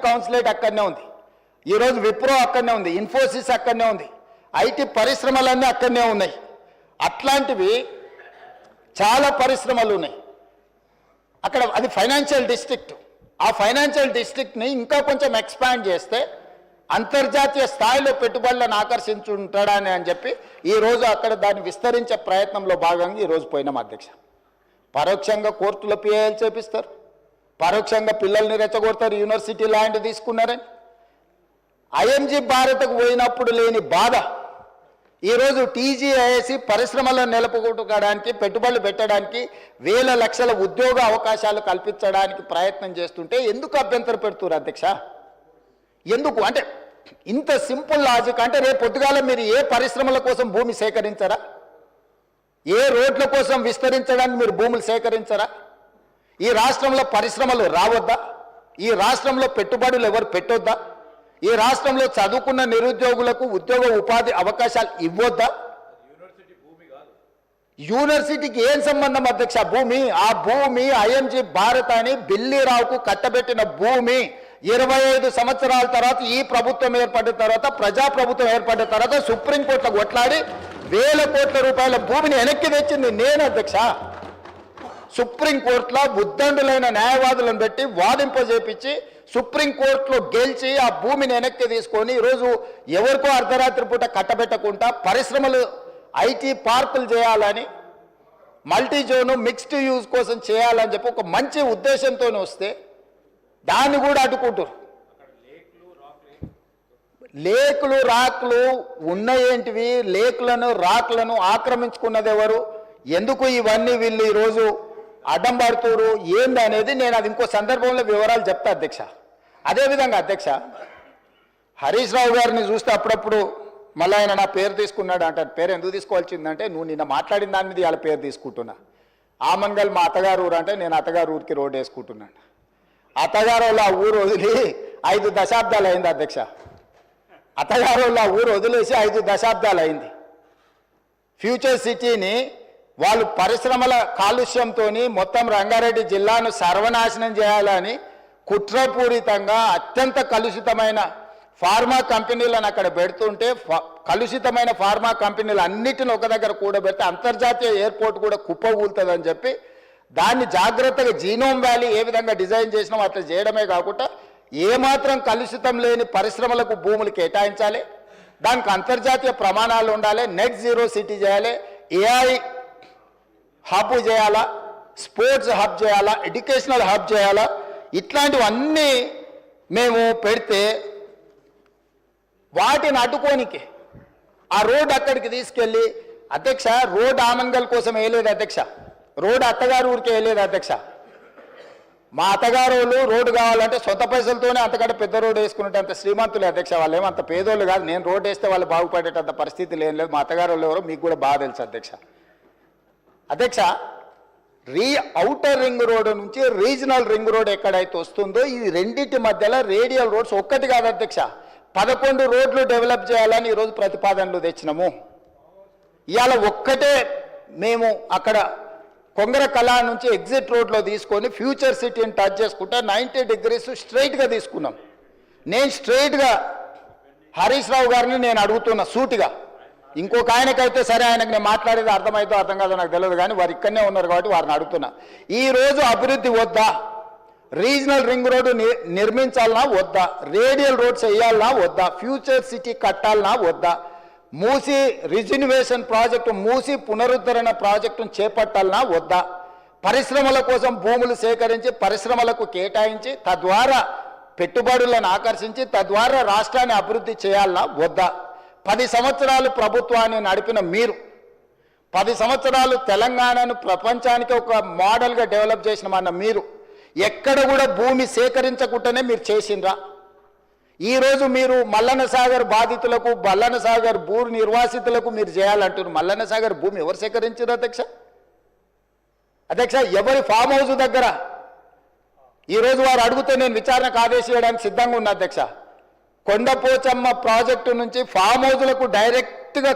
Consulate అక్కడనే ఉంది, ఈరోజు విప్రో అక్కడనే ఉంది, ఇన్ఫోసిస్ అక్కడనే ఉంది, ఐటీ పరిశ్రమలన్నీ అక్కడనే ఉన్నాయి. అట్లాంటివి చాలా పరిశ్రమలు ఉన్నాయి అక్కడ. అది ఫైనాన్షియల్ డిస్ట్రిక్ట్. ఆ ఫైనాన్షియల్ డిస్ట్రిక్ట్ని ఇంకా కొంచెం ఎక్స్పాండ్ చేస్తే అంతర్జాతీయ స్థాయిలో పెట్టుబడులను ఆకర్షించుంటాడని అని చెప్పి ఈరోజు అక్కడ దాన్ని విస్తరించే ప్రయత్నంలో భాగంగా ఈరోజు పోయినాం అధ్యక్ష. పరోక్షంగా కోర్టులో పిఐఎల్ చేపిస్తారు, పరోక్షంగా పిల్లల్ని రెచ్చగొడతారు, యూనివర్సిటీ ల్యాండ్ తీసుకున్నారని. ఐఎంజీ భారత్కు పోయినప్పుడు లేని బాధ ఈరోజు టీజీఐఎస్సి పరిశ్రమలను నిలుపుకోవడానికి, పెట్టుబడులు పెట్టడానికి, వేల లక్షల ఉద్యోగ అవకాశాలు కల్పించడానికి ప్రయత్నం చేస్తుంటే ఎందుకు అభ్యంతరం పెడుతున్నారు అధ్యక్ష? ఎందుకు అంటే ఇంత సింపుల్ లాజిక్. అంటే రేపు పొద్దుగాల మీరు ఏ పరిశ్రమల కోసం భూమి సేకరించరా? ఏ రోడ్ల కోసం విస్తరించడానికి మీరు భూములు సేకరించరా? ఈ రాష్ట్రంలో పరిశ్రమలు రావద్దా? ఈ రాష్ట్రంలో పెట్టుబడులు ఎవరు పెట్టొద్దా? ఈ రాష్ట్రంలో చదువుకున్న నిరుద్యోగులకు ఉద్యోగ ఉపాధి అవకాశాలు ఇవ్వొద్దా? యూనివర్సిటీకి ఏం సంబంధం అధ్యక్ష భూమి? ఆ భూమి ఐఎంజీ భారత్ అని బిల్లీరావుకు కట్టబెట్టిన భూమి 25 సంవత్సరాల తర్వాత ఈ ప్రభుత్వం ఏర్పడిన తర్వాత, ప్రజాప్రభుత్వం ఏర్పడిన తర్వాత సుప్రీంకోర్టులో కొట్లాడి వేల కోట్ల రూపాయల భూమిని వెనక్కి తెచ్చింది నేను అధ్యక్ష. సుప్రీంకోర్టులో ఉద్దండులైన న్యాయవాదులను పెట్టి వాదింపజేపించి సుప్రీంకోర్టులో గెలిచి ఆ భూమిని వెనక్కి తీసుకొని ఈరోజు ఎవరికో అర్ధరాత్రి పూట కట్టబెట్టకుండా పరిశ్రమలు, ఐటీ పార్కులు చేయాలని, మల్టీ జోను మిక్స్డ్ యూజ్ కోసం చేయాలని చెప్పి ఒక మంచి ఉద్దేశంతో వస్తే దాన్ని కూడా అడ్డుకుంటారు. లేకులు రాకులు ఉన్నాయేంటివి? లేకులను రాకులను ఆక్రమించుకున్నది ఎవరు? ఎందుకు ఇవన్నీ వీళ్ళు ఈరోజు అడ్డం పడుతున్నారు ఏంది అనేది నేను అది ఇంకో సందర్భంలో వివరాలు చెప్తా అధ్యక్ష. అదేవిధంగా అధ్యక్ష, హరీష్ రావు గారిని చూస్తే అప్పుడప్పుడు మళ్ళీ ఆయన నా పేరు తీసుకున్నాడు అంటారు. పేరు ఎందుకు తీసుకోవాల్సిందంటే నువ్వు నిన్న మాట్లాడిన దాని మీద వాళ్ళ పేరు తీసుకుంటున్నా. ఆమన్గల్ మా అత్తగారు ఊరు అంటే నేను అత్తగారు ఊరికి రోడ్డు వేసుకుంటున్నాను. అత్తగారు వాళ్ళ ఊరు వదిలి 5 దశాబ్దాలు అయింది అధ్యక్ష. అత్తగారు వాళ్ళ ఊరు వదిలేసి 5 దశాబ్దాలు అయింది. ఫ్యూచర్ సిటీని వాళ్ళు పరిశ్రమల కాలుష్యంతో మొత్తం రంగారెడ్డి జిల్లాను సర్వనాశనం చేయాలని కుట్రపూరితంగా అత్యంత కలుషితమైన ఫార్మా కంపెనీలను అక్కడ పెడుతుంటే కలుషితమైన ఫార్మా కంపెనీలు అన్నిటిని ఒక దగ్గర కూడబెడితే అంతర్జాతీయ ఎయిర్పోర్ట్ కూడా కుప్పకూలుతుందని చెప్పి దాన్ని జాగ్రత్తగా జీనోమ్ వ్యాలీ ఏ విధంగా డిజైన్ చేసినామో అట్లా చేయడమే కాకుండా ఏమాత్రం కలుషితం లేని పరిశ్రమలకు భూములు కేటాయించాలి, దానికి అంతర్జాతీయ ప్రమాణాలు ఉండాలి, నెట్ జీరో సిటీ చేయాలి, ఏఐ హబ్ చేయాలా, స్పోర్ట్స్ హబ్ చేయాలా, ఎడ్యుకేషనల్ హబ్ చేయాలా, ఇట్లాంటివన్నీ మేము పెడితే వాటిని అడ్డుకోనికి ఆ రోడ్ అక్కడికి తీసుకెళ్ళి అధ్యక్ష రోడ్ ఆమన్గల్ కోసం వేయలేదు అధ్యక్ష, రోడ్ అత్తగారు ఊరికి వేయలేదు అధ్యక్ష. మా అత్తగారు వాళ్ళు రోడ్డు కావాలంటే సొంత పైసలతోనే అంతకంటే పెద్ద రోడ్డు వేసుకున్నట్టు అంత శ్రీమంతులే అధ్యక్ష. వాళ్ళు ఏమంత పేదోళ్ళు కాదు. నేను రోడ్డు వేస్తే వాళ్ళు బాగుపడేటంత పరిస్థితి ఏం లేదు. మా అత్తగారు వాళ్ళు ఎవరో మీకు కూడా బాగా తెలుసు అధ్యక్ష. అధ్యక్ష ఔటర్ రింగ్ రోడ్ నుంచి రీజనల్ రింగ్ రోడ్ ఎక్కడైతే వస్తుందో ఈ రెండింటి మధ్యలో రేడియల్ రోడ్స్ ఒక్కటి కాదు అధ్యక్ష, 11 రోడ్లు డెవలప్ చేయాలని ఈరోజు ప్రతిపాదనలు తెచ్చినాము. ఇవాళ ఒక్కటే మేము అక్కడ కొంగర కళా నుంచి ఎగ్జిట్ రోడ్లో తీసుకొని ఫ్యూచర్ సిటీని టచ్ చేసుకుంటే 90 డిగ్రీస్ స్ట్రైట్గా తీసుకున్నాం. నేను స్ట్రైట్గా హరీష్ రావు గారిని నేను అడుగుతున్నా సూటిగా, ఇంకొక ఆయనకైతే సరే ఆయనకు నేను మాట్లాడేది అర్థమైతే అర్థం కాదో నాకు తెలియదు, కానీ వారు ఇక్కడనే ఉన్నారు కాబట్టి వారిని అడుగుతున్నా. ఈరోజు అభివృద్ధి వద్దా? రీజనల్ రింగ్ రోడ్డు నిర్మించాలన్నా వద్దా? రేడియల్ రోడ్స్ వేయాలన్నా వద్దా? ఫ్యూచర్ సిటీ కట్టాలన్నా వద్దా? మూసి రిజిన్యువేషన్ ప్రాజెక్టు, మూసి పునరుద్ధరణ ప్రాజెక్టును చేపట్టాలన్నా వద్దా? పరిశ్రమల కోసం భూములు సేకరించి పరిశ్రమలకు కేటాయించి తద్వారా పెట్టుబడులను ఆకర్షించి తద్వారా రాష్ట్రాన్ని అభివృద్ధి చేయాలన్నా వద్దా? 10 సంవత్సరాలు ప్రభుత్వాన్ని నడిపిన మీరు, 10 సంవత్సరాలు తెలంగాణను ప్రపంచానికి ఒక మోడల్గా డెవలప్ చేసిన మీరు ఎక్కడ కూడా భూమి సేకరించకుండానే మీరు చేసిండ్రా? ఈరోజు మీరు మల్లన్న సాగర్ బాధితులకు, మల్లన్న సాగర్ భూ నిర్వాసితులకు మీరు చేయాలంటున్నారు. మల్లన్న సాగర్ భూమి ఎవరు సేకరించారు అధ్యక్ష? అధ్యక్ష ఎవరి ఫామ్ హౌస్ దగ్గర ఈరోజు వారు అడిగితే నేను విచారణకు ఆదేశించడానికి సిద్ధంగా ఉన్నా అధ్యక్ష. కొండపోచమ్మ ప్రాజెక్టు నుంచి ఫామ్ హౌస్లకు డైరెక్ట్గా